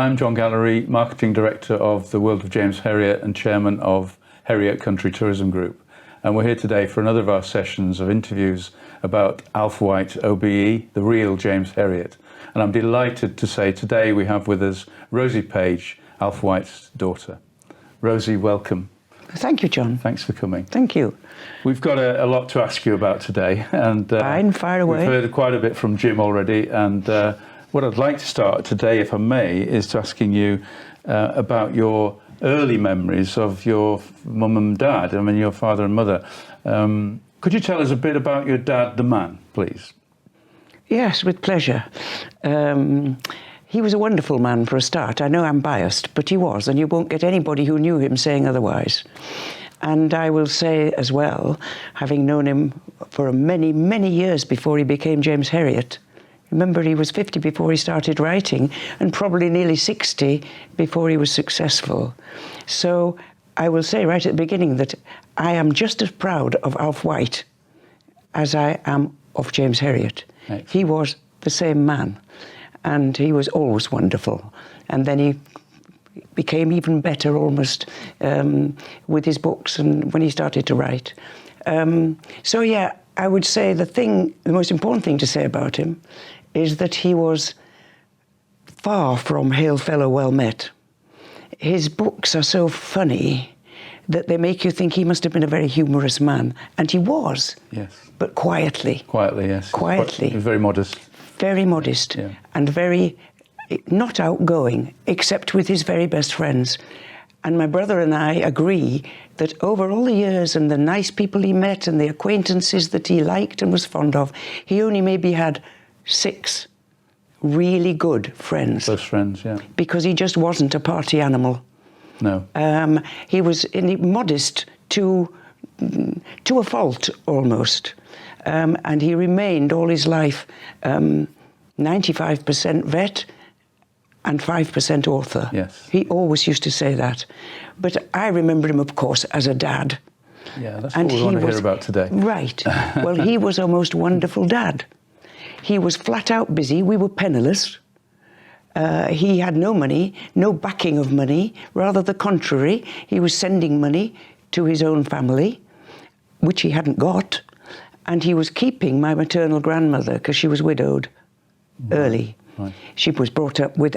I'm John Gallery, Marketing Director of the World of James Herriot and Chairman of Herriot Country Tourism Group. And we're here today for another of our sessions of interviews about Alf Wight, OBE, the real James Herriot. And I'm delighted to say today we have with us Rosie Page, Alf Wight's daughter. Rosie, welcome. Thank you, John. Thanks for coming. Thank you. We've got a lot to ask you about today. And Fine, fire away. We've heard quite a bit from Jim already. And what I'd like to start today, if I may, is to asking you about your early memories of your mum and dad, I mean, your father and mother. Could you tell us a bit about your dad, the man, please? Yes, with pleasure. He was a wonderful man for a start. I know I'm biased, but he was, and you won't get anybody who knew him saying otherwise. And I will say as well, having known him for many, many years before he became James Herriot. Remember, he was 50 before he started writing, and probably nearly 60 before he was successful. So I will say right at the beginning that I am just as proud of Alf White as I am of James Herriot. Excellent. He was the same man, and he was always wonderful. And then he became even better almost with his books and when he started to write. So yeah, I would say the most important thing to say about him is that he was far from hail fellow well met. His books are so funny that they make you think he must have been a very humorous man. And he was. Yes. But quietly. Quietly, yes. Quietly. He was very modest. Very modest. Yeah. And very not outgoing, except with his very best friends. And my brother and I agree that over all the years and the nice people he met and the acquaintances that he liked and was fond of, he only maybe had 6 really good friends. Close friends, yeah. Because he just wasn't a party animal. No. He was modest to a fault, almost. And he remained all his life 95% vet and 5% author. Yes. He always used to say that. But I remember him, of course, as a dad. Yeah, that's what we want to hear about today. Right. Well, he was a most wonderful dad. He was flat out busy. We were penniless. He had no money, no backing of money. Rather the contrary, he was sending money to his own family, which he hadn't got. And he was keeping my maternal grandmother because she was widowed early. Right.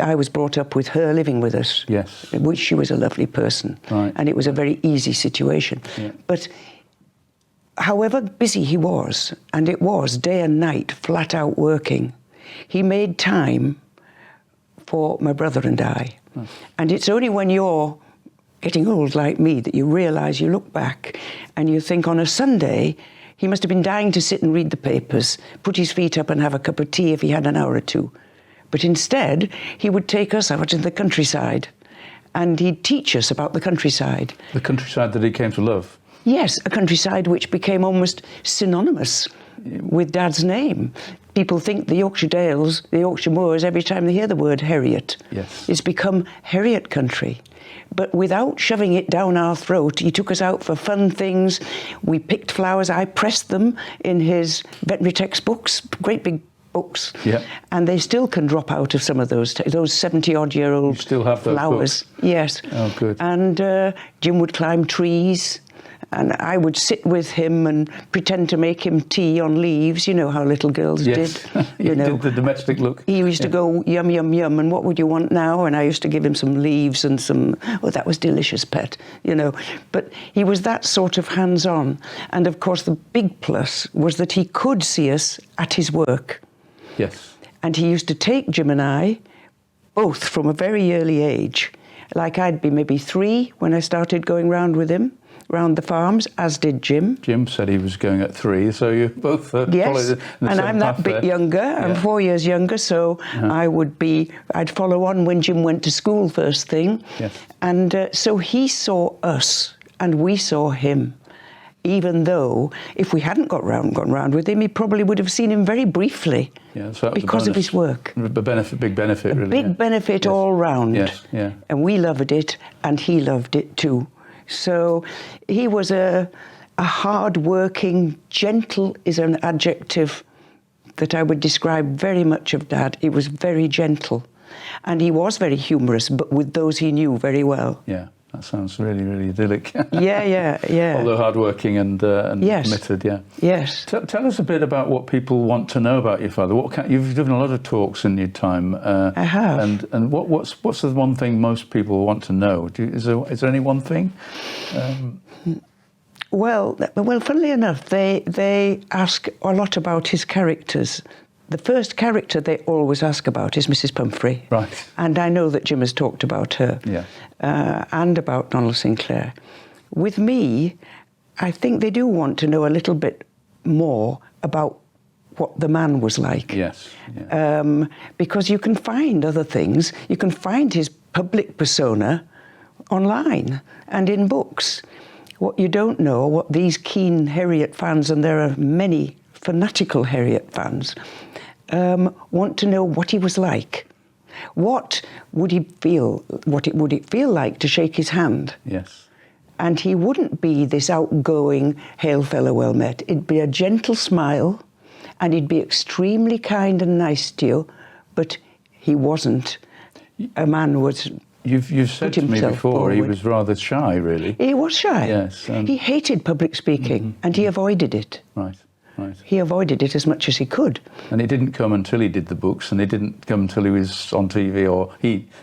I was brought up with her living with us. Yes. Which she was a lovely person. Right. And it was a very easy situation. Yeah. But however busy he was, and it was day and night, flat out working, he made time for my brother and I. Oh. And it's only when you're getting old like me that you realise, you look back and you think on a Sunday, he must have been dying to sit and read the papers, put his feet up and have a cup of tea if he had an hour or two. But instead, he would take us out in the countryside and he'd teach us about the countryside. The countryside that he came to love? Yes, a countryside which became almost synonymous with Dad's name. People think the Yorkshire Dales, the Yorkshire Moors, every time they hear the word Herriot. Yes. It's become Herriot country. But without shoving it down our throat, he took us out for fun things. We picked flowers. I pressed them in his veterinary textbooks, great big books. Yeah. And they still can drop out of some of those 70-odd-year-old flowers. You still have those books? Yes. Oh, good. And Jim would climb trees. And I would sit with him and pretend to make him tea on leaves. You know how little girls did. You know, did the domestic look. He used to go, yum, yum, yum, and what would you want now? And I used to give him some leaves and that was delicious, pet, you know. But he was that sort of hands-on. And, of course, the big plus was that he could see us at his work. Yes. And he used to take Jim and I, both from a very early age. Like I'd be maybe 3 when I started going round with him. Round the farms, as did Jim. Jim said he was going at 3, so you both followed the and I'm that bit younger. Yeah. I'm 4 years younger, so I'd follow on when Jim went to school first thing. Yes. And so he saw us, and we saw him. Even though, if we hadn't gone round with him, he probably would have seen him very briefly. Yeah, so because of his work. Big benefit, really. Big benefit all round. Yes, yeah. And we loved it, and he loved it too. So he was a hard-working, gentle is an adjective that I would describe very much of Dad. He was very gentle. And he was very humorous, but with those he knew very well. Yeah, that sounds really, really idyllic. Yeah. Although hardworking and Yes. committed, yeah. Yes. Tell us a bit about what people want to know about your father. You've given a lot of talks in your time. I have. And what's the one thing most people want to know? Is there any one thing? Well, funnily enough, they ask a lot about his characters. The first character they always ask about is Mrs. Pumphrey. Right. And I know that Jim has talked about her. Yeah. And about Donald Sinclair. With me, I think they do want to know a little bit more about what the man was like. Yes. Yeah. Because you can find other things. You can find his public persona online and in books. What you don't know, what these keen Herriot fans, and there are many fanatical Herriot fans, want to know what he was like. What would he feel? Would it feel like to shake his hand? Yes. And he wouldn't be this outgoing, hail fellow, well met. It'd be a gentle smile, and he'd be extremely kind and nice to you, but he wasn't. A man was. You've said to me before forward. He was rather shy, really. He was shy. Yes. He hated public speaking, and he avoided it. Right. He avoided it as much as he could. And it didn't come until he did the books, and it didn't come until he was on TV, or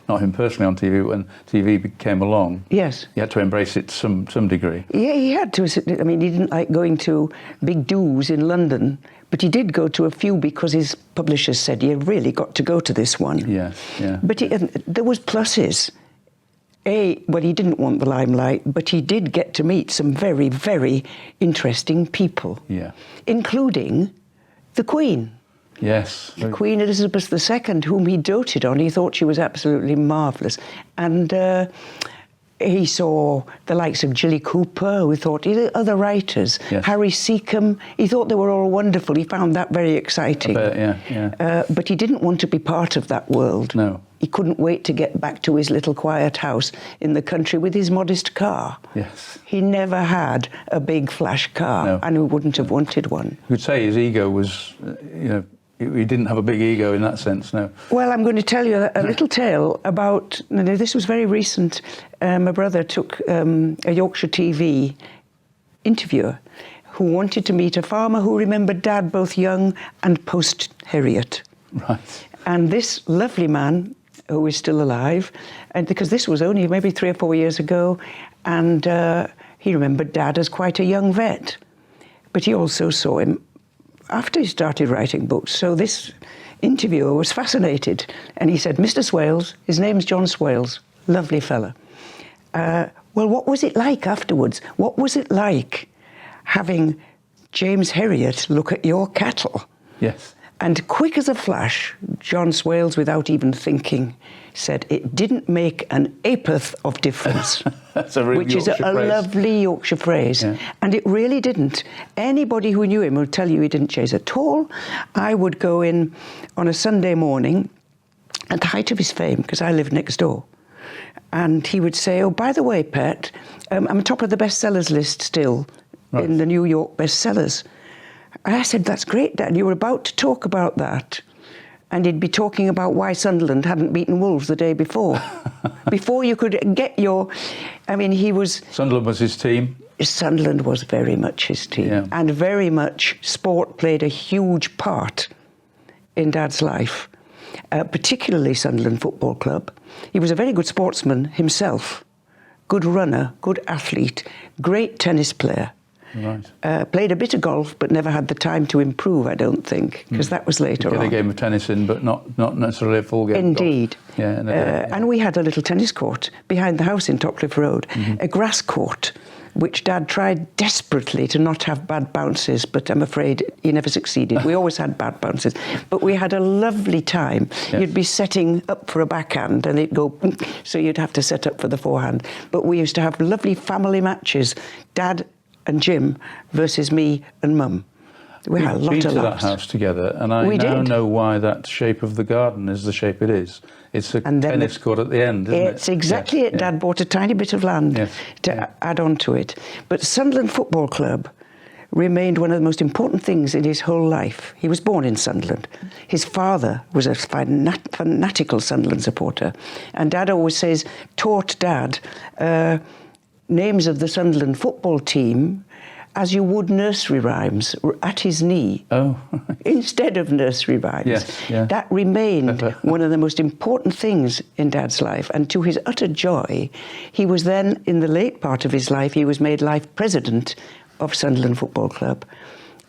not him personally on TV, when TV came along. Yes. He had to embrace it to some degree. Yeah, he had to. I mean, he didn't like going to big do's in London, but he did go to a few because his publishers said, you really got to go to this one. Yes, yeah. But there was pluses. Well, he didn't want the limelight, but he did get to meet some very, very interesting people. Yeah. Including the Queen. Yes. Queen Elizabeth II, whom he doted on. He thought she was absolutely marvellous. And he saw the likes of Gilly Cooper, who thought, other writers, yes. Harry Seacombe. He thought they were all wonderful. He found that very exciting. Yeah. But he didn't want to be part of that world. No. He couldn't wait to get back to his little quiet house in the country with his modest car. Yes. He never had a big flash car, No. and he wouldn't have wanted one. You could say his ego was, he didn't have a big ego in that sense, no. Well, I'm going to tell you a little tale about, this was very recent. My brother took a Yorkshire TV interviewer who wanted to meet a farmer who remembered Dad both young and post-Herriot. Right. And this lovely man, who is still alive, and because this was only maybe 3 or 4 years ago, and he remembered Dad as quite a young vet. But he also saw him after he started writing books. So this interviewer was fascinated, and he said, Mr. Swales, his name's John Swales, lovely fella. Well, what was it like afterwards? What was it like having James Herriot look at your cattle? Yes. And quick as a flash, John Swales, without even thinking, said, it didn't make an ha'porth of difference. That's a real which is a phrase. lovely Yorkshire phrase. Yeah. And it really didn't. Anybody who knew him will tell you he didn't chase at all. I would go in on a Sunday morning at the height of his fame, because I lived next door. And he would say, oh, by the way, Pet, I'm top of the bestsellers list still in the New York bestsellers. And I said, that's great, Dad. You were about to talk about that. And he'd be talking about why Sunderland hadn't beaten Wolves the day before. Before you could get your... Sunderland was his team? Sunderland was very much his team. Yeah. And very much sport played a huge part in Dad's life. Particularly Sunderland Football Club. He was a very good sportsman himself. Good runner, good athlete, great tennis player. Right. Played a bit of golf, but never had the time to improve, I don't think, because that was later on. Get a game of tennis in, but not necessarily a full game. Indeed. Of golf. Yeah, yeah. And we had a little tennis court behind the house in Topcliffe Road, a grass court, which Dad tried desperately to not have bad bounces, but I'm afraid he never succeeded. We always had bad bounces. But we had a lovely time. Yes. You'd be setting up for a backhand and it'd go, so you'd have to set up for the forehand. But we used to have lovely family matches. Dad and Jim versus me and Mum. We had a lot of laughs. We've been to that house together, and I now know why that shape of the garden is the shape it is. It's a tennis court at the end, isn't it? It's exactly it. Dad bought a tiny bit of land to add on to it. But Sunderland Football Club remained one of the most important things in his whole life. He was born in Sunderland. His father was a fanatical Sunderland supporter, and Dad always taught Dad names of the Sunderland football team as you would nursery rhymes at his knee. Oh. Instead of nursery rhymes. Yes, yeah. That remained one of the most important things in Dad's life. And to his utter joy, he was then, in the late part of his life, he was made life president of Sunderland Football Club.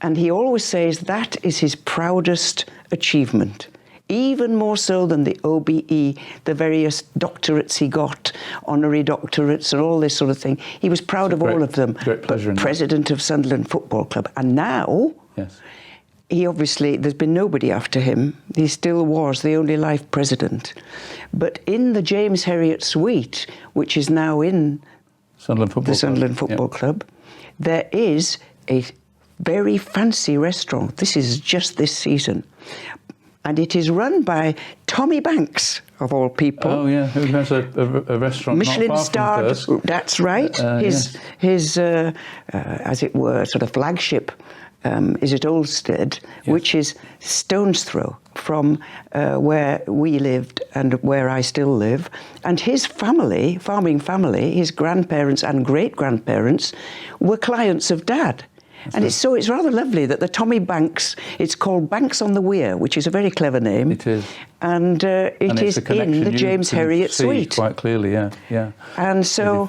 And he always says that is his proudest achievement. Even more so than the OBE, the various doctorates he got, honorary doctorates and all this sort of thing. He was proud of all of them. Great pleasure. But president of Sunderland Football Club. And now, he obviously, there's been nobody after him. He still was the only life president. But in the James Herriot suite, which is now in the Sunderland Football Club, there is a very fancy restaurant. This is just this season. And it is run by Tommy Banks, of all people. Oh, yeah, who has a restaurant Michelin not far from starred, that's right. His as it were, sort of flagship is at Olstead, which is stone's throw from where we lived and where I still live. And his family, farming family, his grandparents and great-grandparents were clients of Dad. And it's rather lovely that the Tommy Banks, it's called Banks on the Weir, which is a very clever name. It is. And it is in the James Herriot suite. Quite clearly, yeah. And so,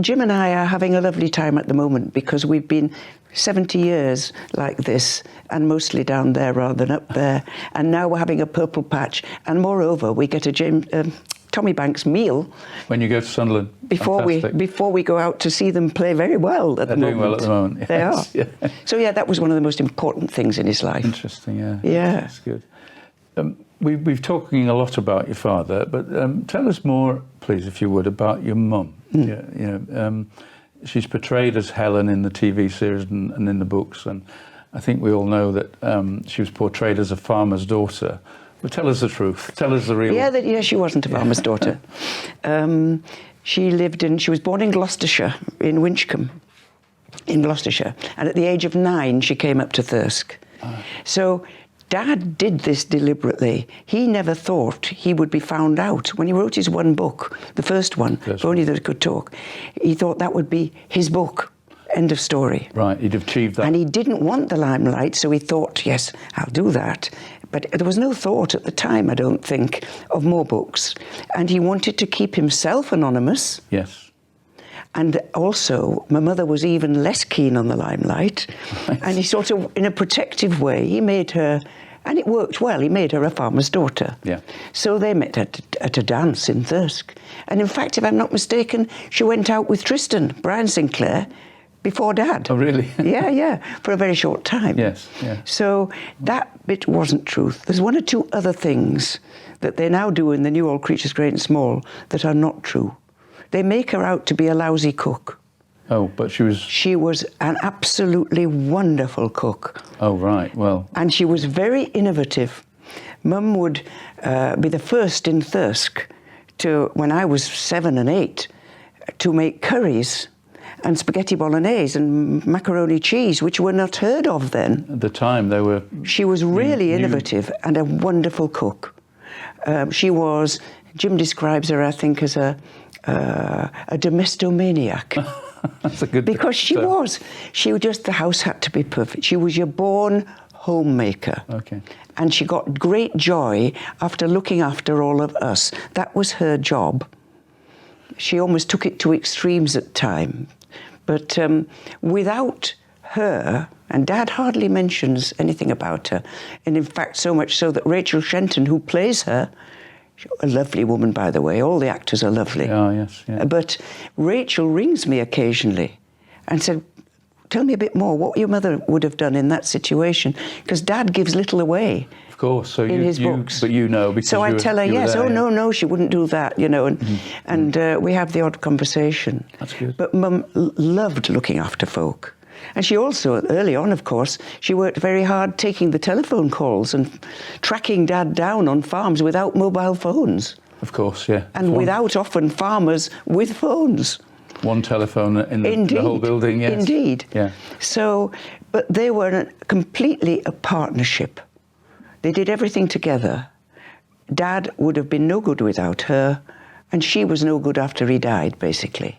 Jim and I are having a lovely time at the moment because we've been 70 years like this, and mostly down there rather than up there. And now we're having a purple patch. And moreover, we get a Tommy Banks meal when you go to Sunderland before we go out to see them play very well at the moment. They're doing well at the moment. Yes. They are. Yeah. So that was one of the most important things in his life. Interesting, yeah. Yeah, that's good. We've talking a lot about your father, but tell us more, please, if you would, about your mum. She's portrayed as Helen in the TV series and in the books, and I think we all know that she was portrayed as a farmer's daughter. But tell us the truth. Tell us the real. Yeah, she wasn't a farmer's daughter. She was born in Gloucestershire, in Winchcombe, in Gloucestershire, and at the age of 9, she came up to Thirsk. So Dad did this deliberately. He never thought he would be found out. When he wrote his one book, the first one, If Only That Could Talk, he thought that would be his book. End of story. Right, he'd achieved that. And he didn't want the limelight, so he thought, yes, I'll do that. But there was no thought at the time, I don't think, of more books. And he wanted to keep himself anonymous. Yes. And also, my mother was even less keen on the limelight. Right. And he sort of, in a protective way, he made her, and it worked well, he made her a farmer's daughter. Yeah. So they met at a dance in Thirsk. And in fact, if I'm not mistaken, she went out with Tristan, Brian Sinclair, before Dad. Oh, really? Yeah, for a very short time. Yes, yeah. So that bit wasn't truth. There's one or two other things that they now do in the new All Creatures Great and Small that are not true. They make her out to be a lousy cook. Oh, but she was... She was an absolutely wonderful cook. Oh, right, well... And she was very innovative. Mum would be the first in Thirsk to, when I was 7 and 8, to make curries and spaghetti bolognese and macaroni cheese, which were not heard of then. At the time, they were... She was really innovative and a wonderful cook. Jim describes her, I think, as a domestomaniac. That's a good... Because she was. The house had to be perfect. She was your born homemaker. Okay. And she got great joy after looking after all of us. That was her job. She almost took it to extremes at times. But without her, and Dad hardly mentions anything about her, and in fact so much so that Rachel Shenton, who plays her, a lovely woman, by the way, all the actors are lovely. Oh, yes, yeah. But Rachel rings me occasionally and said, tell me a bit more what your mother would have done in that situation, because Dad gives little away. Of course, so in his books. But you know, because so I tell her, yes, there, no, she wouldn't do that, and we have the odd conversation. That's good. But Mum loved looking after folk. And she also, early on, of course, she worked very hard taking the telephone calls and tracking Dad down on farms without mobile phones. Of course, yeah. And without often farmers with phones. One telephone in the whole building, yes. Indeed. Yeah. So, but they were completely a partnership. They did everything together. Dad would have been no good without her, and she was no good after he died, basically.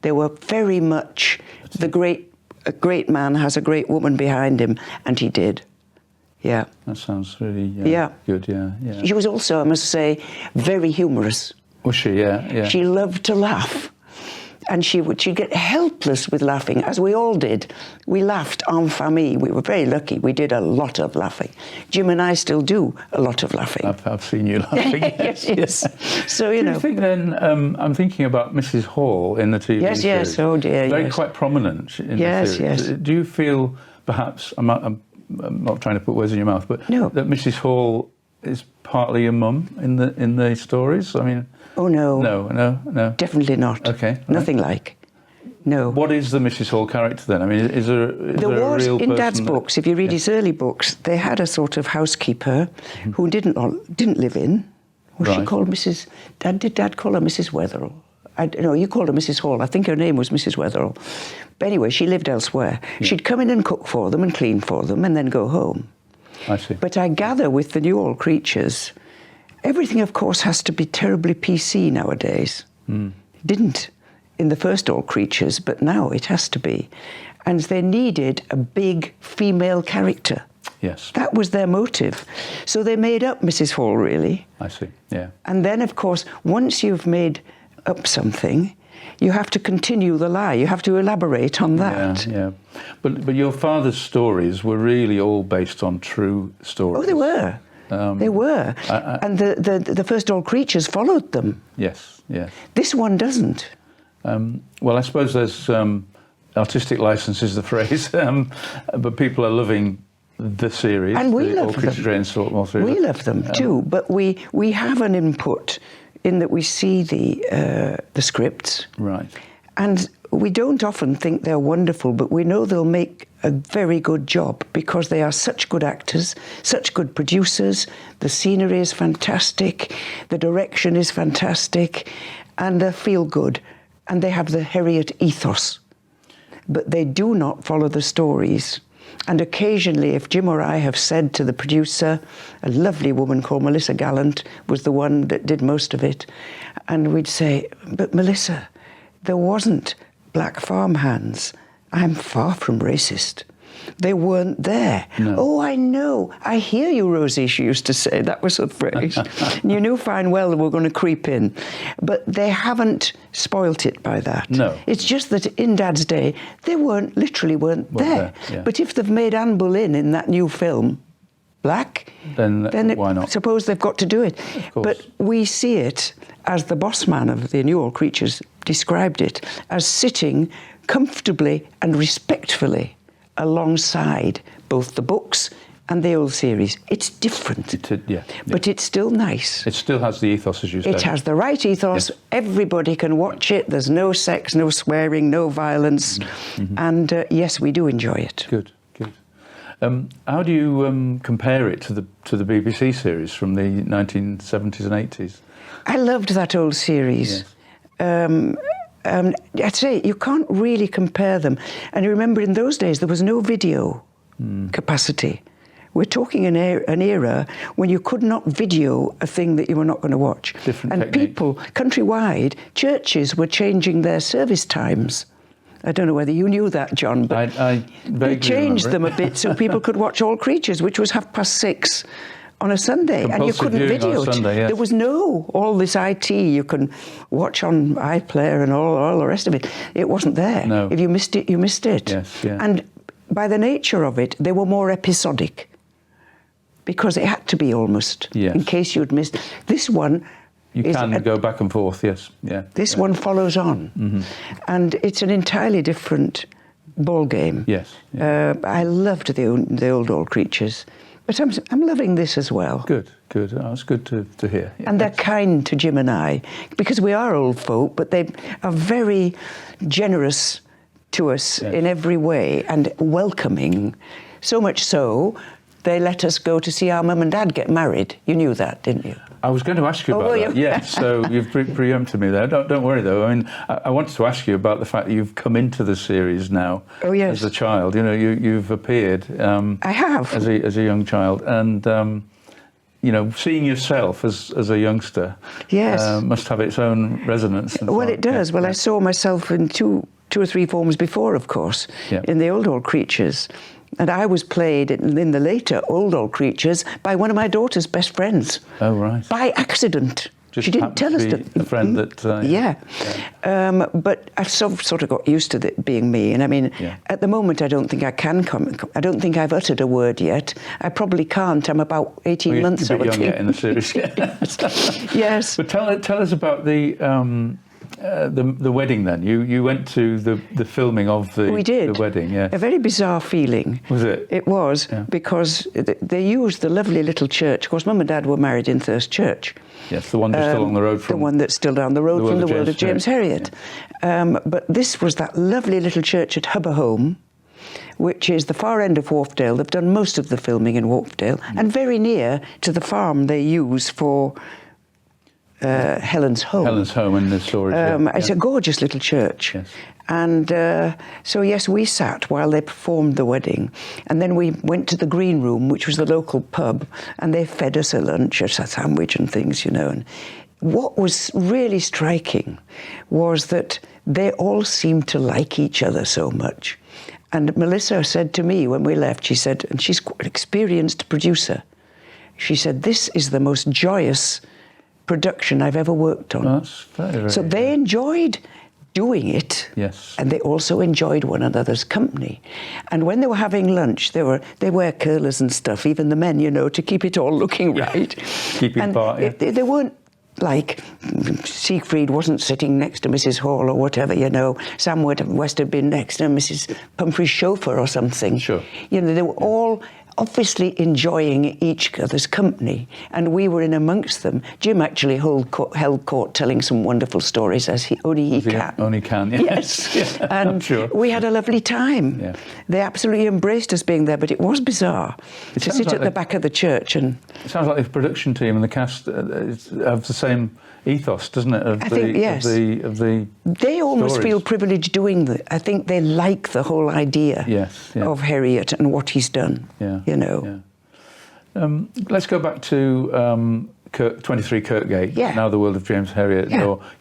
They were very much a great man has a great woman behind him, and he did. Yeah. That sounds really good, yeah. She was also, I must say, very humorous. Was she? Yeah. She loved to laugh. And she'd get helpless with laughing, as we all did. We laughed en famille. We were very lucky. We did a lot of laughing. Jim and I still do a lot of laughing. I've seen you laughing. yes. So, Do you think then, I'm thinking about Mrs. Hall in the TV series. Yes, oh dear, Very quite prominent in the series. Yes. Do you feel, perhaps, I'm not trying to put words in your mouth, but that Mrs. Hall is partly your mum in the stories? I mean... Oh, no. No. Definitely not. Okay. Nothing like. No. What is the Mrs. Hall character then? I mean, is there a real person? In Dad's books, if you read his early books, they had a sort of housekeeper who didn't live in. Was she called Mrs... Did Dad call her Mrs. Wetherell? No, you called her Mrs. Hall. I think her name was Mrs. Wetherell. But anyway, she lived elsewhere. Yeah. She'd come in and cook for them and clean for them and then go home. I see. But I gather with the new All Creatures... Everything, of course, has to be terribly PC nowadays. It didn't in the first All Creatures, but now it has to be. And they needed a big female character. Yes. That was their motive. So they made up Mrs. Hall, really. I see, yeah. And then, of course, once you've made up something, you have to continue the lie. You have to elaborate on that. Yeah. But your father's stories were really all based on true stories. Oh, they were. They were. And the first All Creatures followed them. Yes. This one doesn't. Well, I suppose there's artistic license is the phrase, but people are loving the series. And we love them. We love them too, but we have an input in that we see the scripts. Right. And we don't often think they're wonderful, but we know they'll make a very good job because they are such good actors, such good producers. The scenery is fantastic, the direction is fantastic, and they feel good. And they have the Herriot ethos. But they do not follow the stories. And occasionally, if Jim or I have said to the producer, a lovely woman called Melissa Gallant was the one that did most of it, and we'd say, but Melissa, there wasn't black farmhands. I'm far from racist. They weren't there. No. Oh, I know. I hear you, Rosie, she used to say. That was her phrase. You knew fine well that we're going to creep in. But they haven't spoilt it by that. No. It's just that in Dad's day, they literally weren't there. Yeah. But if they've made Anne Boleyn in that new film black, then why not? Suppose they've got to do it. Of course. But we see it, as the boss man of the New All Creatures described it, as sitting comfortably and respectfully alongside both the books and the old series. It's different. But it's still nice. It still has the ethos, as you say. It has the right ethos. Yes. Everybody can watch it. There's no sex, no swearing, no violence. And yes, we do enjoy it. Good. How do you compare it to the BBC series from the 1970s and 80s? I loved that old series. Yes. I'd say you can't really compare them. And you remember in those days there was no video capacity. We're talking an era when you could not video a thing that you were not going to watch. Different technique. People, countrywide, churches were changing their service times. I don't know whether you knew that, John, but they changed them a bit so people could watch All Creatures, which was 6:30 on a Sunday, compulsive and you couldn't video it. Sunday, yes. There was all this IT you can watch on iPlayer and all the rest of it. It wasn't there. No. If you missed it, you missed it. Yes, yeah. And by the nature of it, they were more episodic because it had to be almost in case you'd missed. This one. You can go back and forth, yes. Yeah. This one follows on. And it's an entirely different ball game. Yes. Yeah. I loved the old All Creatures, but I'm loving this as well. Good. Oh, it's good to hear. Yeah. And they're kind to Jim and I, because we are old folk, but they are very generous to us in every way and welcoming. So much so, they let us go to see our mum and dad get married. You knew that, didn't you? I was going to ask you about that. Yes, so you've preempted me there. Don't worry though. I mean, I wanted to ask you about the fact that you've come into the series now. Oh yes. As a child, you know, you've appeared. I have as a young child, and you know, seeing yourself as a youngster. Yes. Must have its own resonance. Well, it does. Well, I saw myself in two or three forms before, of course, in the Old Creatures. And I was played in the later Old Creatures by one of my daughter's best friends. Oh, right. By accident. She didn't tell us that. The friend that. But I've sort of got used to it being me. And I mean, at the moment, I don't think I can come. I don't think I've uttered a word yet. I probably can't. I'm about 18 months old. You're a bit young yet in the series. Yes. But tell us about the wedding then. You went to the filming of the wedding. Yeah. A very bizarre feeling. Was it? It was, because they used the lovely little church. Of course, Mum and Dad were married in Thirst Church. Yes, the one that's still on the road from... The one that's still down the road from the World of James Herriot. Yeah. But this was that lovely little church at Hubberholme, which is the far end of Wharfdale. They've done most of the filming in Wharfdale, and very near to the farm they use for Helen's home. Helen's home in the story. It's a gorgeous little church. Yes. And so, yes, we sat while they performed the wedding. And then we went to the green room, which was the local pub, and they fed us a lunch, a sandwich and things, you know. And what was really striking was that they all seemed to like each other so much. And Melissa said to me when we left, she said, and she's quite an experienced producer, she said, "This is the most joyous production I've ever worked on." That's very, so they enjoyed doing it. Yes. And they also enjoyed one another's company. And when they were having lunch, they wear curlers and stuff, even the men, you know, to keep it all looking right. Keep it apart, they weren't like Siegfried wasn't sitting next to Mrs. Hall or whatever, you know. Sam West had been next to Mrs. Pumphrey's chauffeur or something. Sure. You know, they were all obviously enjoying each other's company, and we were in amongst them. Jim actually held court telling some wonderful stories, as he can. Only can, yes. Yes. And sure. We had a lovely time. Yeah. They absolutely embraced us being there, but it was bizarre to sit at the back of the church. And it sounds like the production team and the cast have the same ethos, doesn't it? I think, yes. They almost feel privileged doing that. I think they like the whole idea of Herriot and what he's done. Yeah. You know. Yeah. Let's go back to 23 Kirkgate, now the World of James Herriot,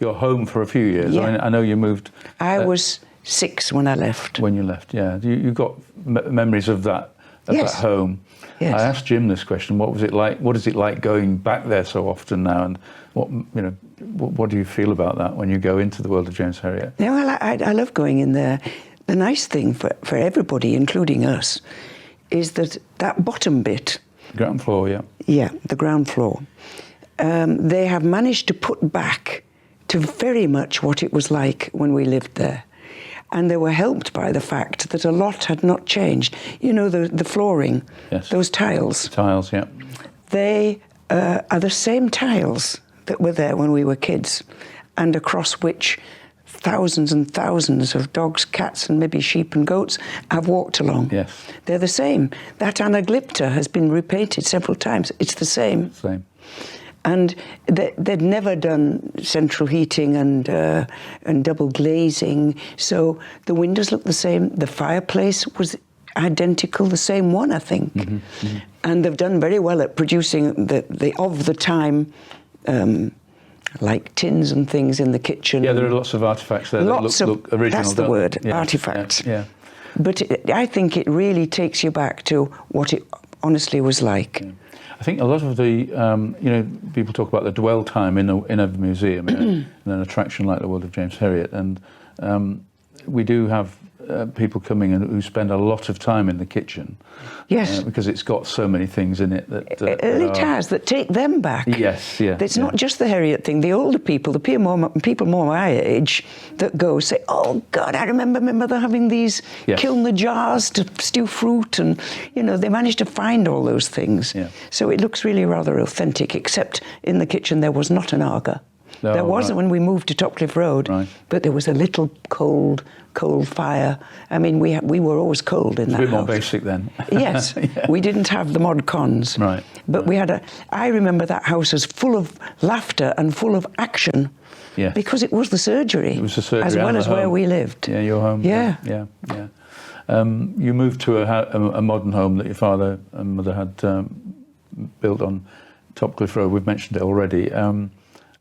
your home for a few years. Yeah. I mean, I know you moved... I was 6 when I left. When you left, yeah. You got memories of that home. Yes. I asked Jim this question, what was it like? What is it like going back there so often now? And what do you feel about that when you go into the World of James Herriot? Yeah, well, I love going in there. The nice thing for everybody, including us, is that bottom bit. Ground floor, yeah. Yeah, the ground floor. They have managed to put back to very much what it was like when we lived there. And they were helped by the fact that a lot had not changed. You know, the flooring, those tiles. Tiles, yeah. They are the same tiles that were there when we were kids, and across which thousands and thousands of dogs, cats, and maybe sheep and goats have walked along. Yes. They're the same. That anaglypta has been repainted several times. It's the same. Same. And they'd never done central heating and double glazing, so the windows looked the same. The fireplace was identical, the same one, I think. Mm-hmm, mm-hmm. And they've done very well at producing the of the time, like tins and things in the kitchen. Yeah, there are lots of artefacts there that look original. That's the word, artifacts. Yeah. But I think it really takes you back to what it honestly was like. Yeah. I think a lot of the, people talk about the dwell time in a museum, in an attraction like the World of James Herriot, and we do have people coming in who spend a lot of time in the kitchen. Yes. Because it's got so many things in it that... that take them back. Yes, yeah. It's not just the Herriot thing. The older people, the people more my age, that go say, "Oh, God, I remember my mother having these kiln the jars to stew fruit," and, they managed to find all those things. Yeah. So it looks really rather authentic, except in the kitchen there was not an Aga. There wasn't when we moved to Topcliffe Road, but there was a little coal fire. I mean, we were always cold in that house. A bit more basic then. Yes, we didn't have the mod cons. Right. But we had I remember that house as full of laughter and full of action. Yes. Because it was the surgery. It was the surgery as well as where we lived. Yeah, your home. Yeah. Yeah. You moved to a modern home that your father and mother had built on Topcliffe Road. We've mentioned it already.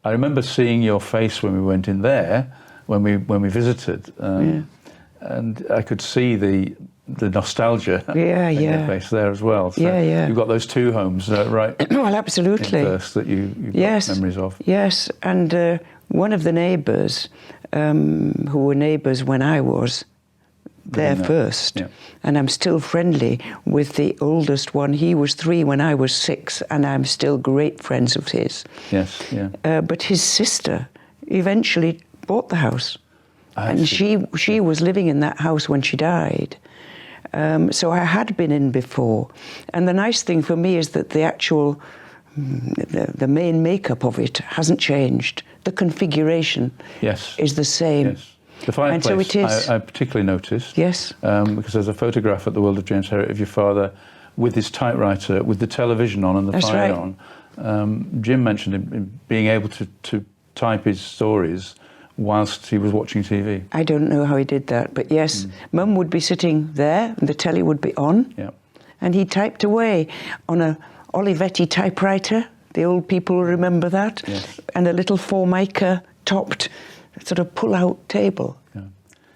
I remember seeing your face when we went in there, when we visited, and I could see the nostalgia in your face there as well. So you've got those two homes, right? Well, absolutely. In Perth that you've got memories of. Yes, and one of the neighbours, who were neighbours when I was there first, and I'm still friendly with the oldest one. He was 3 when I was 6, and I'm still great friends of his. Yes, yeah. But his sister eventually bought the house, and she was living in that house when she died. So I had been in before, and the nice thing for me is that the actual the main makeup of it hasn't changed. The configuration is the same. Yes. The fireplace, and so it is. I particularly noticed. Yes. Because there's a photograph at the World of James Herriot of your father with his typewriter, with the television on and the fire on. Jim mentioned him being able to type his stories whilst he was watching TV. I don't know how he did that, but yes, Mum would be sitting there and the telly would be on, and he typed away on a Olivetti typewriter. The old people remember that, and a little Formica topped sort of pull-out table.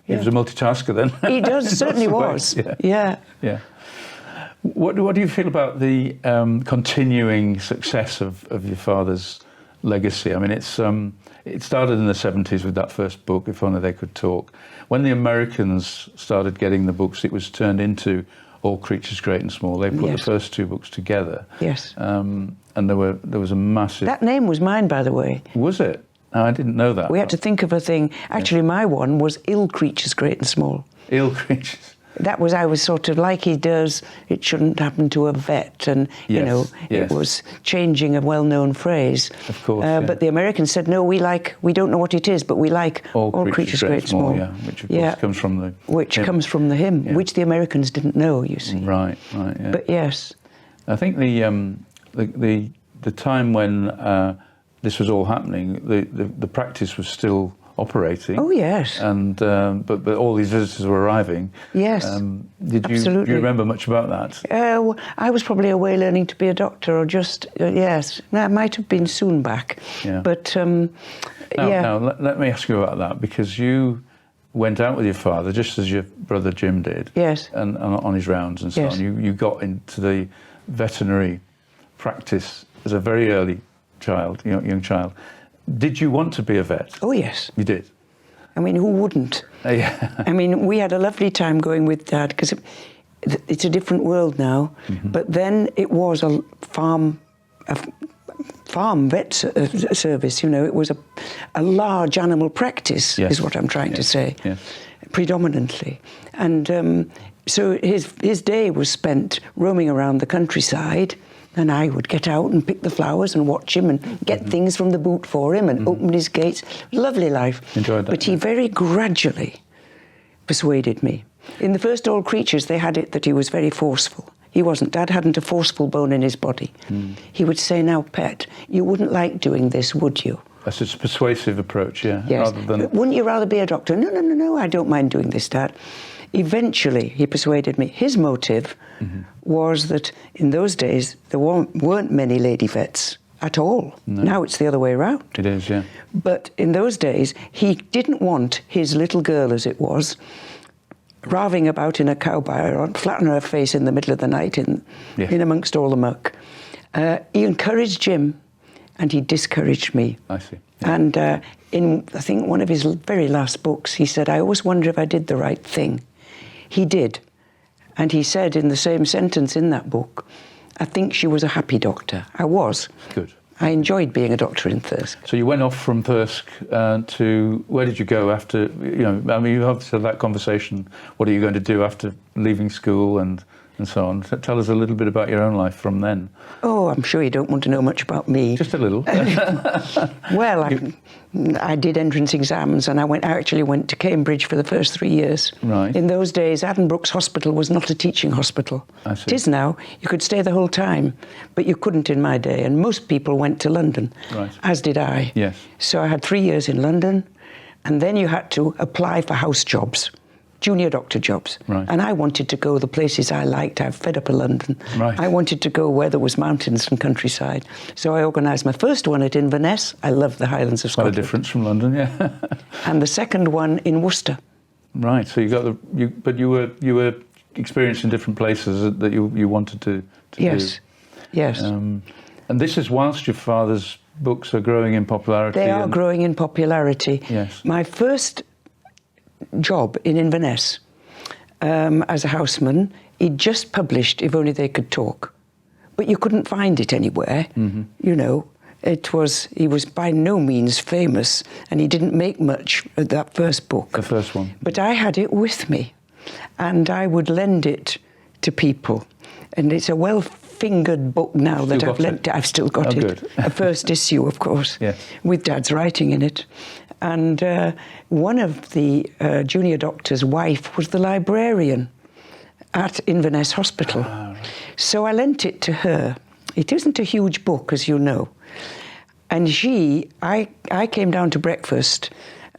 He was a multitasker then. He certainly was. Yeah. What do you feel about the continuing success of your father's legacy? I mean, it started in the 70s with that first book, If Only They Could Talk. When the Americans started getting the books, it was turned into All Creatures Great and Small. They put the first 2 books together. Yes. And there was a massive... That name was mine, by the way. Was it? No, I didn't know that. We had to think of a thing. Actually, my one was Ill Creatures Great and Small. Ill Creatures. That was, I was sort of like he does, it shouldn't happen to a vet, and, you know, it was changing a well-known phrase. Of course, But the Americans said, no, we don't know what it is, but we like All Creatures Great and Small. Which of course comes from the hymn. Comes from the hymn, which the Americans didn't know, you see. Right, But yes. I think the time when this was all happening, the practice was still operating. Oh yes. And but all these visitors were arriving. Yes. Absolutely. Do you remember much about that? I was probably away learning to be a doctor, or just yes. That might have been soon back. Yeah. But now let me ask you about that, because you went out with your father just as your brother Jim did. Yes. And on his rounds and so on. You got into the veterinary practice as a very early child, young child. Did you want to be a vet? Oh, yes. You did? I mean, who wouldn't? I mean, we had a lovely time going with Dad, because it's a different world now. But then it was a farm vet service, It was a large animal practice, is what I'm trying to say, predominantly. And so his day was spent roaming around the countryside, and I would get out and pick the flowers and watch him and get things from the boot for him and open his gates. Lovely life. Enjoyed that. But he very gradually persuaded me. In the first All Creatures, they had it that he was very forceful. He wasn't. Dad hadn't a forceful bone in his body. He would say, now, pet, you wouldn't like doing this, would you? That's a persuasive approach, Yes. rather than... Wouldn't you rather be a doctor? No, I don't mind doing this, Dad. Eventually, he persuaded me. His motive was that in those days, there weren't many lady vets at all. No. Now it's the other way around. It is, yeah. But in those days, he didn't want his little girl, as it was, raving about in a cow byre, flat on her face in the middle of the night in amongst all the muck. He encouraged Jim, and he discouraged me. I see. Yeah. And in, I think, one of his very last books, he said, I always wonder if I did the right thing. He did. And he said in the same sentence in that book, I think she was a happy doctor. I was. Good. I enjoyed being a doctor in Thirsk. So you went off from Thirsk to, where did you go after, I mean, you obviously had that conversation, what are you going to do after leaving school and and so on. Tell us a little bit about your own life from then. Oh, I'm sure you don't want to know much about me. Just a little. Well, I did entrance exams, and I actually went to Cambridge for the first 3 years. Right. In those days, Addenbrooke's Hospital was not a teaching hospital. I see. It is now. You could stay the whole time, but you couldn't in my day. And most people went to London, Right. as did I. Yes. So I had 3 years in London, and then you had to apply for house jobs, junior doctor jobs. Right. And I wanted to go the places I liked. I was fed up of London. Right. I wanted to go where there was mountains and countryside. So I organised my first one at Inverness. I love the Highlands of Quite a Scotland. difference from London, yeah. And the second one in Worcester. Right. So but you were experienced in different places that you wanted to Yes. do. Yes. And this is whilst your father's books are growing in popularity. They are growing in popularity. Yes. My first job in Inverness as a houseman, he'd just published If Only They Could Talk. But you couldn't find it anywhere, you know. He was by no means famous, and he didn't make much of that first book. The first one. But I had it with me, and I would lend it to people. And it's a well-fingered book now that I've lent it. I've still got it. Good. A first issue, of course, Yes. with Dad's writing in it. And one of the junior doctor's wife was the librarian at Inverness Hospital. Ah, right. So I lent it to her. It isn't a huge book, as you know. And I came down to breakfast,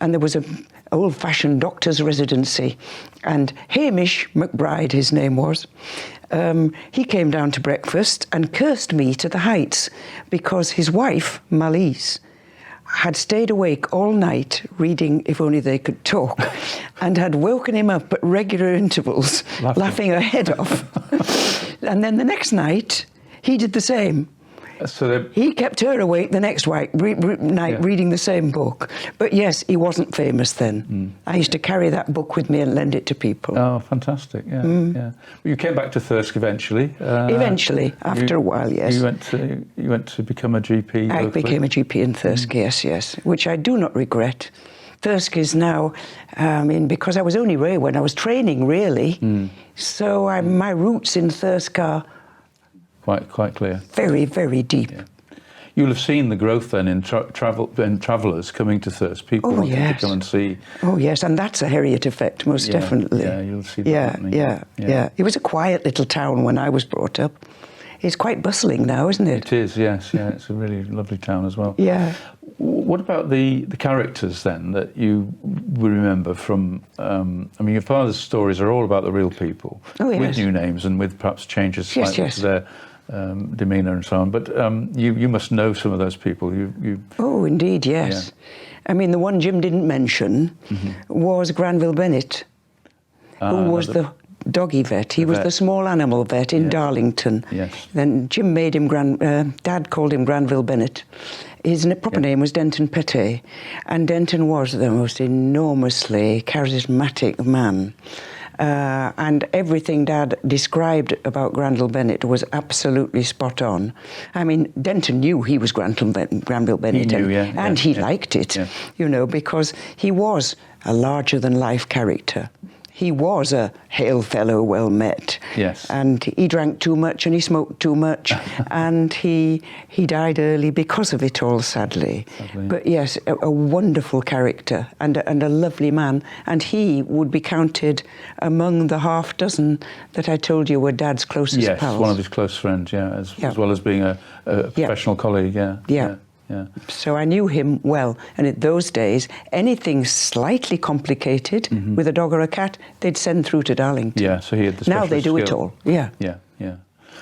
and there was an old-fashioned doctor's residency. And Hamish McBride, his name was, he came down to breakfast and cursed me to the heights because his wife, Malise, had stayed awake all night reading If Only They Could Talk and had woken him up at regular intervals, laughing her head off. And then the next night, he did the same. So he kept her awake the next night reading the same book. But yes, he wasn't famous then. I used to carry that book with me and lend it to people. Oh, fantastic! Yeah, yeah. Well, you came back to Thirsk eventually. Eventually, after a while, yes. You went to become a GP. I locally? became a GP in Thirsk, yes, which I do not regret. Thirsk is now, because I was only there when I was training, really. So my roots in Thirsk are quite clear. Very, very deep. Yeah. You'll have seen the growth then in travellers coming to Thirsk. People wanting to come and see. Oh yes, and that's a Herriot effect, most definitely. Yeah, you'll see that. Yeah. It was a quiet little town when I was brought up. It's quite bustling now, isn't it? It is, yes. Yeah, it's a really lovely town as well. Yeah. What about the characters then that you remember from? Your father's stories are all about the real people, with new names and with perhaps changes slightly to their demeanour and so on. But you must know some of those people. Oh, indeed, yes. Yeah. The one Jim didn't mention was Granville Bennett, who was the doggy vet. He was the small animal vet in Darlington. Yes. Then Jim made him Dad called him Granville Bennett. His proper name was Denton Pettet, and Denton was the most enormously charismatic man. And everything Dad described about Granville Bennett was absolutely spot on. Denton knew he was Granville Bennett, and he liked it, because he was a larger-than-life character. He was a hail fellow, well met. Yes. And he drank too much and he smoked too much, and he died early because of it all, sadly. But yes, a wonderful character and a lovely man. And he would be counted among the half dozen that I told you were Dad's closest pals. Yes, one of his close friends, as well as being a professional colleague, Yeah. So I knew him well, and in those days, anything slightly complicated with a dog or a cat, they'd send through to Darlington. Yeah, so he had the special Now they do skill. it all. Yeah.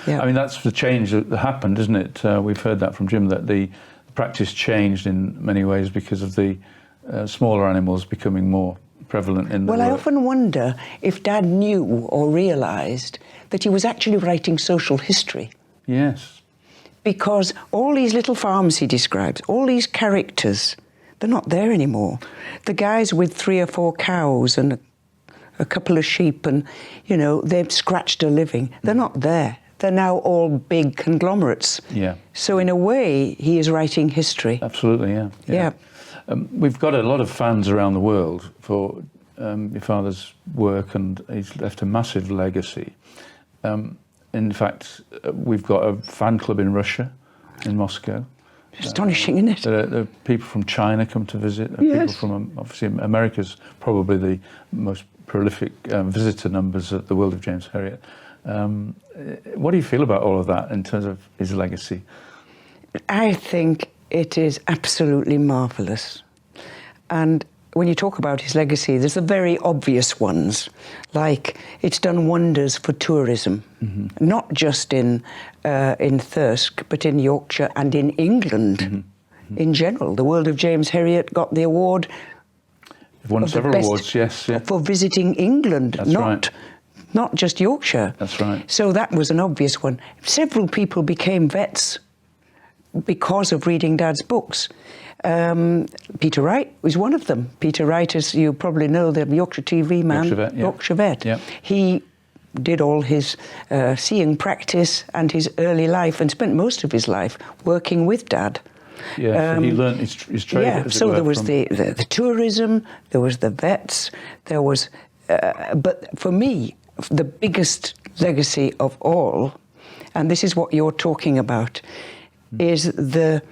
That's the change that happened, isn't it? We've heard that from Jim, that the practice changed in many ways because of the smaller animals becoming more prevalent in the work. I often wonder if Dad knew or realised that he was actually writing social history. Yes. Because all these little farms he describes, all these characters, they're not there anymore. The guys with 3 or 4 cows and a couple of sheep and, they've scratched a living, they're not there. They're now all big conglomerates. Yeah. So in a way, he is writing history. Absolutely, yeah. We've got a lot of fans around the world for your father's work, and he's left a massive legacy. In fact, we've got a fan club in Russia, in Moscow. Astonishing, isn't it? There are people from China come to visit. Yes. People from, obviously, America's probably the most prolific visitor numbers at the World of James Herriot. What do you feel about all of that in terms of his legacy? I think it is absolutely marvellous. And when you talk about his legacy, there's the very obvious ones, like it's done wonders for tourism, not just in Thirsk, but in Yorkshire and in England in general. The World of James Herriot got the award. You've won several awards, yes. Yeah. For visiting England, That's right. Not just Yorkshire. That's right. So that was an obvious one. Several people became vets because of reading Dad's books. Peter Wright was one of them. Peter Wright, as you probably know, the Yorkshire TV man. Yorkshire vet, yeah. Yorkshire vet. Yeah. He did all his seeing practice and his early life and spent most of his life working with Dad. Yeah, so he learnt his trade. Yeah, so there was the tourism, there was the vets, there was... but for me, the biggest legacy of all, and this is what you're talking about, is the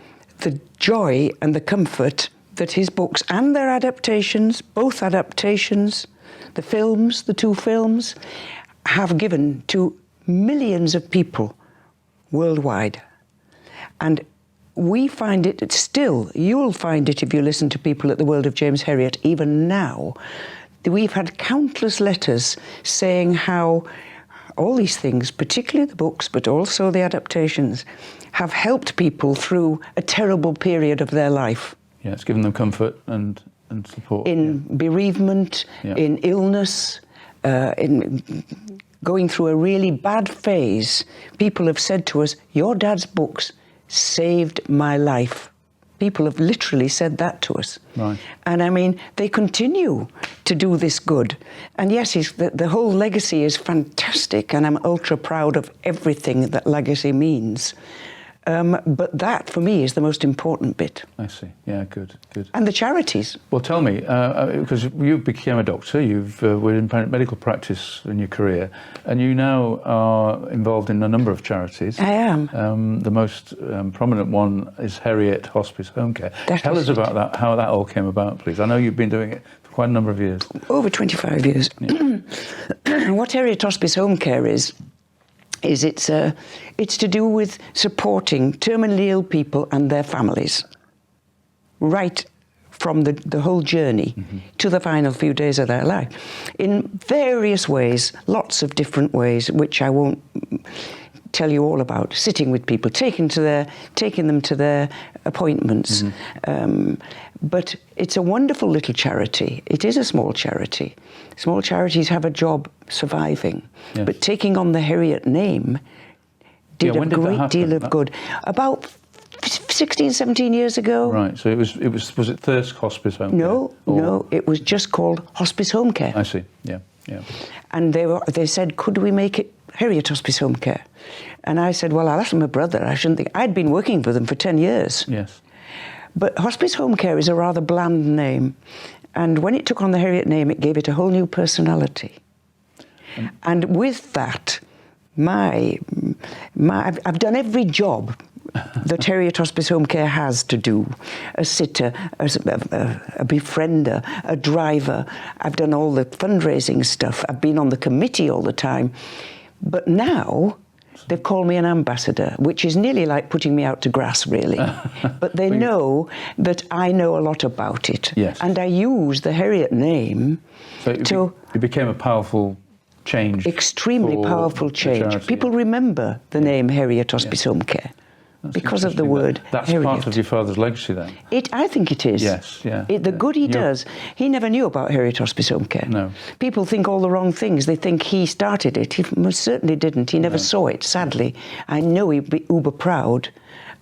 joy and the comfort that his books and their adaptations, both adaptations, the films, the two films, have given to millions of people worldwide. And we find it still, you'll find it if you listen to people at the World of James Herriot, even now, we've had countless letters saying how all these things, particularly the books, but also the adaptations, have helped people through a terrible period of their life. Yeah, it's given them comfort and support. In bereavement, in illness, in going through a really bad phase. People have said to us, your dad's books saved my life. People have literally said that to us. Right. And I mean, they continue to do this good. And yes, the whole legacy is fantastic, and I'm ultra proud of everything that legacy means. But that, for me, is the most important bit. I see. Yeah, good. And the charities. Well, tell me, because you became a doctor, you've were in medical practice in your career, and you now are involved in a number of charities. I am. The most prominent one is Herriot Hospice Home Care. Tell us about that, how that all came about, please. I know you've been doing it for quite a number of years. Over 25 years. Yeah. What Herriot Hospice Home Care is it's to do with supporting terminally ill people and their families, right from the whole journey to the final few days of their life, in various ways, lots of different ways, which I won't tell you all about. Sitting with people, taking them to their appointments. But it's a wonderful little charity. It is a small charity. Small charities have a job surviving. Yes. But taking on the Herriot name did a great deal of good. About 16, 17 years ago. Right, so was it Thirsk Hospice Home Care? No, it was just called Hospice Home Care. I see, yeah. And they said, could we make it Herriot Hospice Home Care? And I said, well, I'll ask my brother. I shouldn't think. I'd been working for them for 10 years. Yes. But Hospice Home Care is a rather bland name. And when it took on the Herriot name, it gave it a whole new personality. And with that, I've done every job that Herriot Hospice Home Care has to do. A sitter, a befriender, a driver. I've done all the fundraising stuff. I've been on the committee all the time. But now they've called me an ambassador, which is nearly like putting me out to grass, really. But they know that I know a lot about it. Yes. And I use the Herriot name it became a powerful change. Extremely powerful change. People remember the name Herriot Hospice Home Care. That's because of the word That's Herriot. Part of your father's legacy, then? I think it is. Yes, yeah. The good he does, he never knew about Herriot Hospice Home Care. No. People think all the wrong things. They think he started it. He most certainly didn't. He never saw it, sadly. I know he'd be uber proud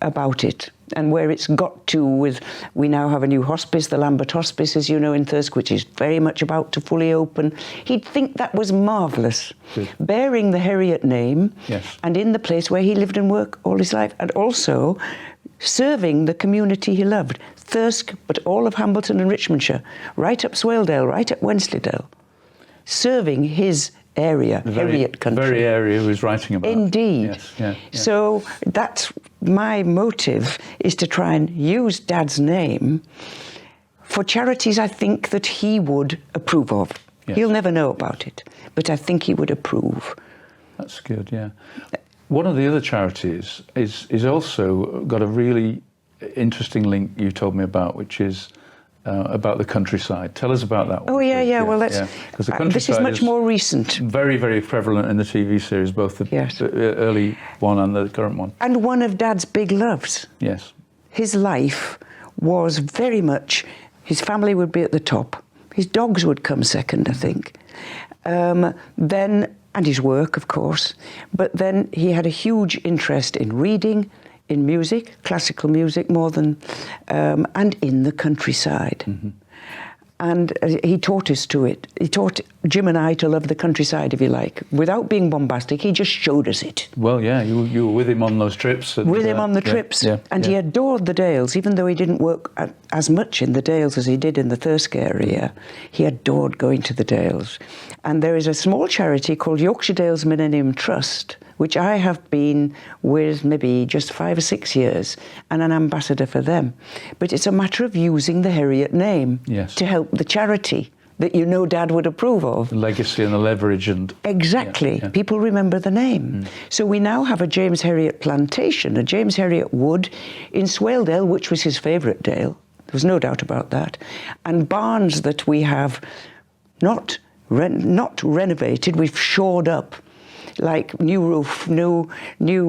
about it. And where it's got to with, we now have a new hospice, the Lambert Hospice, as you know, in Thirsk, which is very much about to fully open. He'd think that was marvellous. Good. Bearing the Herriot name, yes. And in the place where he lived and worked all his life, and also serving the community he loved. Thirsk, but all of Hambleton and Richmondshire, right up Skeldale, right up Wensleydale. Serving his area, Herriot country. The very area he was writing about. Indeed. Yes, yeah. So that's my motive, is to try and use Dad's name for charities I think that he would approve of. Yes. He'll never know about it, but I think he would approve. That's good, yeah. One of the other charities is also got a really interesting link you told me about, which is about the countryside. Tell us about that one. Oh, yeah. Well, that's... Because the countryside this is much more recent. Very, very prevalent in the TV series, both the early one and the current one. And one of Dad's big loves. Yes. His life was very much... His family would be at the top. His dogs would come second, I think. And his work, of course. But then he had a huge interest in reading, in music, classical music more than, and in the countryside. Mm-hmm. And he taught us to it. He taught Jim and I to love the countryside, if you like. Without being bombastic, he just showed us it. Well, yeah, you were with him on those trips. And, with him on the trips. And he adored the Dales, even though he didn't work as much in the Dales as he did in the Thirsk area. He adored going to the Dales. And there is a small charity called Yorkshire Dales Millennium Trust, which I have been with maybe just 5 or 6 years, and an ambassador for them. But it's a matter of using the Herriot name to help the charity that you know Dad would approve of. The legacy and the leverage and... Exactly. Yeah. People remember the name. So we now have a James Herriot plantation, a James Herriot wood in Skeldale, which was his favourite dale. There was no doubt about that. And barns that we have not renovated, we've shored up. Like new roof, new,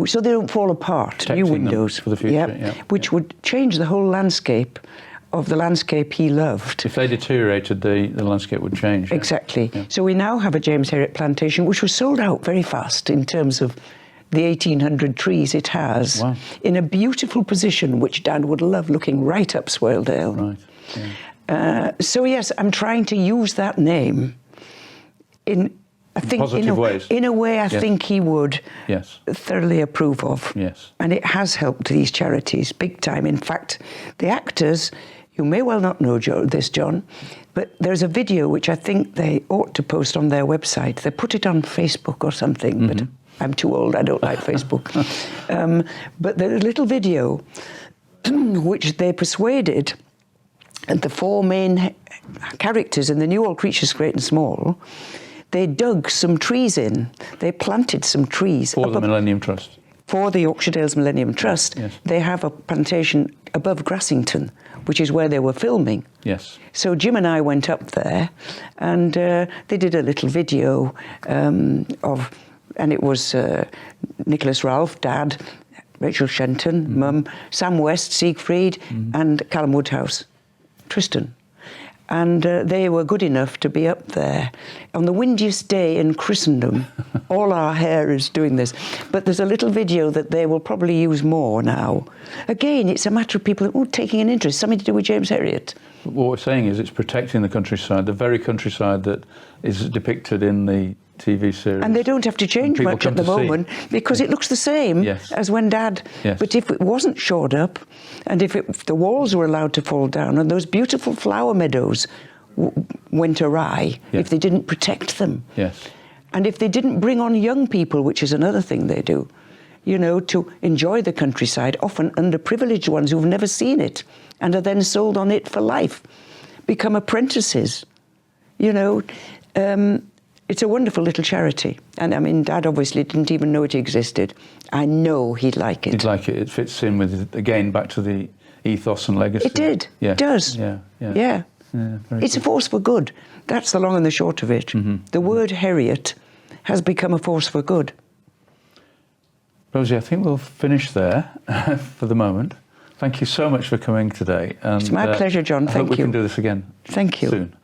so they don't fall apart. Protecting new windows for the future, which would change the whole landscape of the landscape he loved. If they deteriorated, the landscape would change. Exactly. Yeah. So we now have a James Herriot plantation, which was sold out very fast in terms of the 1,800 trees it has, in a beautiful position, which Dad would love, looking right up Skeldale. Right. Yeah. So yes, I'm trying to use that name in a way I think he would thoroughly approve of. Yes. And it has helped these charities big time. In fact, the actors, you may well not know this, John, but there's a video which I think they ought to post on their website. They put it on Facebook or something, but I'm too old, I don't like Facebook. But there's a little video which they persuaded the 4 main characters in the New All Creatures Great and Small. They dug some trees in. They planted some trees. For the Millennium Trust. For the Yorkshire Dales Millennium Trust. Yes. They have a plantation above Grassington, which is where they were filming. Yes. So Jim and I went up there, and they did a little video and it was Nicholas Ralph, Dad, Rachel Shenton, Mum, Sam West, Siegfried, and Callum Woodhouse, Tristan. And they were good enough to be up there on the windiest day in Christendom. All our hair is doing this. But there's a little video that they will probably use more now. Again, it's a matter of people taking an interest, something to do with James Herriot. What we're saying is it's protecting the countryside, the very countryside that is depicted in the TV series. And they don't have to change much at the moment because it looks the same as when Dad... Yes. But if it wasn't shored up, and if the walls were allowed to fall down, and those beautiful flower meadows went awry, if they didn't protect them. Yes. And if they didn't bring on young people, which is another thing they do, to enjoy the countryside, often underprivileged ones who've never seen it, and are then sold on it for life, become apprentices, It's a wonderful little charity. And I mean, Dad obviously didn't even know it existed. I know he'd like it. He'd like it. It fits in with, again, back to the ethos and legacy. It did. Yeah. It does. Yeah. It's a force for good. That's the long and the short of it. The word Herriot has become a force for good. Rosie, I think we'll finish there for the moment. Thank you so much for coming today. And, it's my pleasure, John. Thank you. I hope we can do this again Thank you. soon.